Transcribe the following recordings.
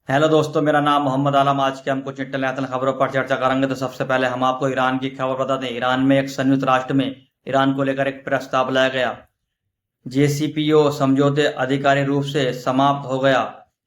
Hello दोस्तों, मेरा नाम मोहम्मद आलम। आज के हम कुछ इंटरनेशनल खबरों पर चर्चा करेंगे। तो सबसे पहले हम आपको ईरान की खबर बताते हैं। ईरान में एक संयुक्त राष्ट्र में ईरान को लेकर एक प्रस्ताव लाया गया। जेसीपीओ समझौते आधिकारिक रूप से समाप्त हो गया,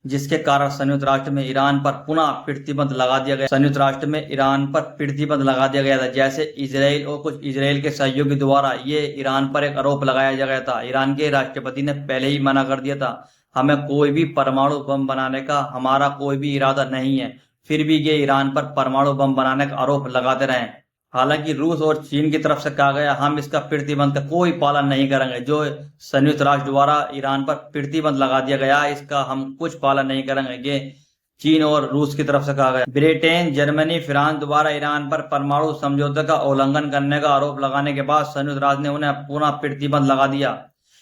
जिसके कारण संयुक्त राष्ट्र में ईरान पर पुनः प्रतिबंध लगा दिया गया। संयुक्त राष्ट्र में ईरान पर प्रतिबंध लगा दिया गया था, जैसे इजराइल और कुछ इजराइल के सहयोगी द्वारा ये ईरान पर एक आरोप लगाया गया था। ईरान के राष्ट्रपति ने पहले ही मना कर दिया था, हमें कोई भी परमाणु बम बनाने का हमारा कोई भी इरादा नहीं है। फिर भी ये ईरान पर परमाणु बम बनाने का आरोप लगाते रहे। हालांकि रूस और चीन की तरफ से कहा गया, हम इसका प्रतिबंध का कोई पालन नहीं करेंगे। जो संयुक्त राष्ट्र द्वारा ईरान पर प्रतिबंध लगा दिया गया, इसका हम कुछ पालन नहीं करेंगे, ये चीन और रूस की तरफ से कहा गया। ब्रिटेन, जर्मनी, फ्रांस द्वारा ईरान पर परमाणु समझौते का उल्लंघन करने का आरोप लगाने के बाद संयुक्त राष्ट्र ने उन्हें पुनः प्रतिबंध लगा दिया।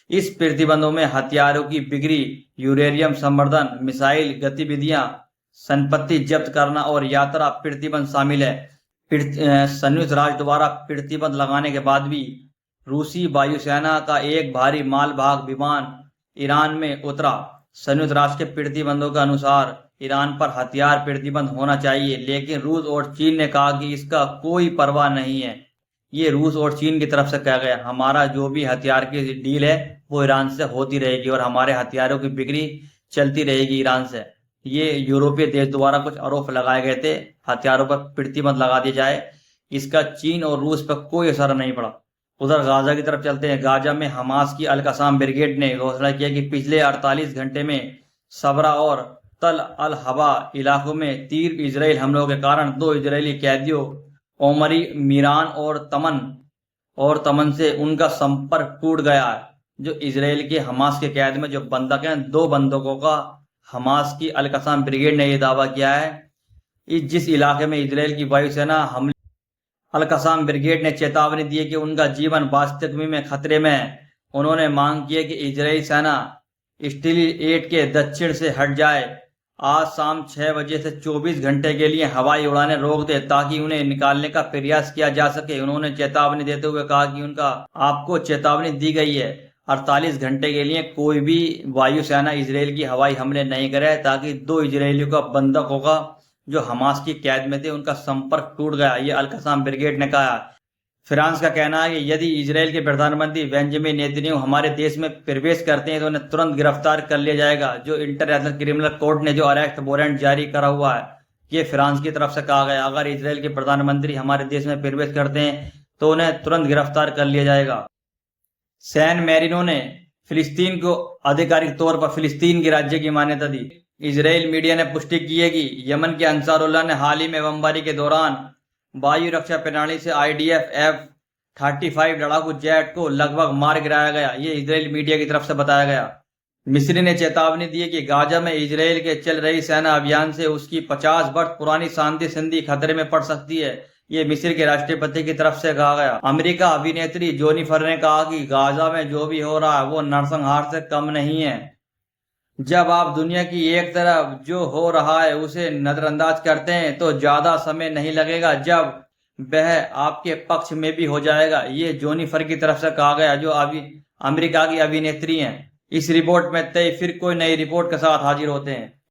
इस प्रतिबंधों में हथियारों की बिक्री, यूरेनियम संवर्धन, मिसाइल गतिविधियां, संपत्ति जब्त करना और यात्रा प्रतिबंध शामिल है। संयुक्त राष्ट्र द्वारा प्रतिबंध लगाने के बाद भी रूसी वायुसेना का एक भारी मालवाहक विमान ईरान में उतरा। संयुक्त राष्ट्र के प्रतिबंधों के अनुसार ईरान पर हथियार प्रतिबंध होना चाहिए, लेकिन रूस और चीन ने कहा कि इसका कोई परवाह नहीं है। ये रूस और चीन की तरफ से कहा गया, हमारा जो भी हथियार की डील है वो ईरान से होती रहेगी और हमारे हथियारों की बिक्री चलती रहेगी ईरान से। ये यूरोपीय देश द्वारा कुछ आरोप लगाए गए थे, हथियारों पर प्रतिबंध लगा दिया जाए। इसका चीन और रूस पर कोई असर नहीं पड़ा। उधर गाजा की तरफ चलते हैं। गाजा में हमास की अल कसाम ब्रिगेड ने घोषणा किया कि पिछले 48 घंटे में सबरा और तल अल हवा इलाकों में तीव्र इजराइल हमलों के कारण 2 इजरायली कैदियों ओमरी मीरान और तमन से उनका संपर्क टूट गया है। जो इजराइल के हमास के कैद में जो बंधक हैं, 2 बंधकों का हमास की अल कसाम ब्रिगेड ने यह दावा किया है। जिस इलाके में इजराइल की वायुसेना हमले, अल कसाम ब्रिगेड ने चेतावनी दी है कि उनका जीवन वास्तविक में खतरे में है। उन्होंने मांग की है कि इजरायली सेना स्टील 8 के दक्षिण से हट जाए, आज शाम 6 बजे से 24 घंटे के लिए हवाई उड़ानें रोक दे ताकि उन्हें निकालने का प्रयास किया जा सके। उन्होंने चेतावनी देते हुए कहा कि आपको चेतावनी दी गई है, 48 घंटे के लिए कोई भी वायुसेना इजराइल की हवाई हमले नहीं करे, ताकि 2 इजरायलियों का बंधक होगा जो हमास की कैद में थे, उनका संपर्क टूट गया, ये अल कसाम ब्रिगेड ने कहा। फ्रांस का कहना है कि यदि इजराइल के प्रधानमंत्री बेंजामिन नेतन्याहू हमारे देश में प्रवेश करते हैं तो उन्हें तुरंत गिरफ्तार कर लिया जाएगा। जो इंटरनेशनल क्रिमिनल कोर्ट ने जो अरेस्ट वारंट जारी करा हुआ है, ये फ्रांस की तरफ से कहा गया। अगर इजराइल के प्रधानमंत्री हमारे देश में प्रवेश करते हैं तो उन्हें तुरंत गिरफ्तार कर लिया जाएगा। सैन मैरिनो ने फिलिस्तीन को आधिकारिक तौर पर फिलिस्तीन के राज्य की मान्यता दी। इजराइल मीडिया ने पुष्टि की है कि यमन के अंसारुल्लाह ने हाल ही में बमबारी के दौरान वायु रक्षा प्रणाली से IDF F-35 लड़ाकू जेट को लगभग मार गिराया गया, ये इजराइल मीडिया की तरफ से बताया गया। मिस्र ने चेतावनी दी है कि गाजा में इजराइल के चल रही सेना अभियान से उसकी 50 वर्ष पुरानी शांति संधि खतरे में पड़ सकती है, ये मिस्र के राष्ट्रपति की तरफ से कहा गया। अमेरिका अभिनेत्री जोनिफर ने कहा कि गाजा में जो भी हो रहा है वो नरसंहार से कम नहीं है। जब आप दुनिया की एक तरफ जो हो रहा है उसे नजरअंदाज करते हैं तो ज्यादा समय नहीं लगेगा जब वह आपके पक्ष में भी हो जाएगा, ये जोनिफर की तरफ से कहा गया, जो अभी अमेरिका की अभिनेत्री हैं। इस रिपोर्ट में तय फिर कोई नई रिपोर्ट के साथ हाजिर होते हैं।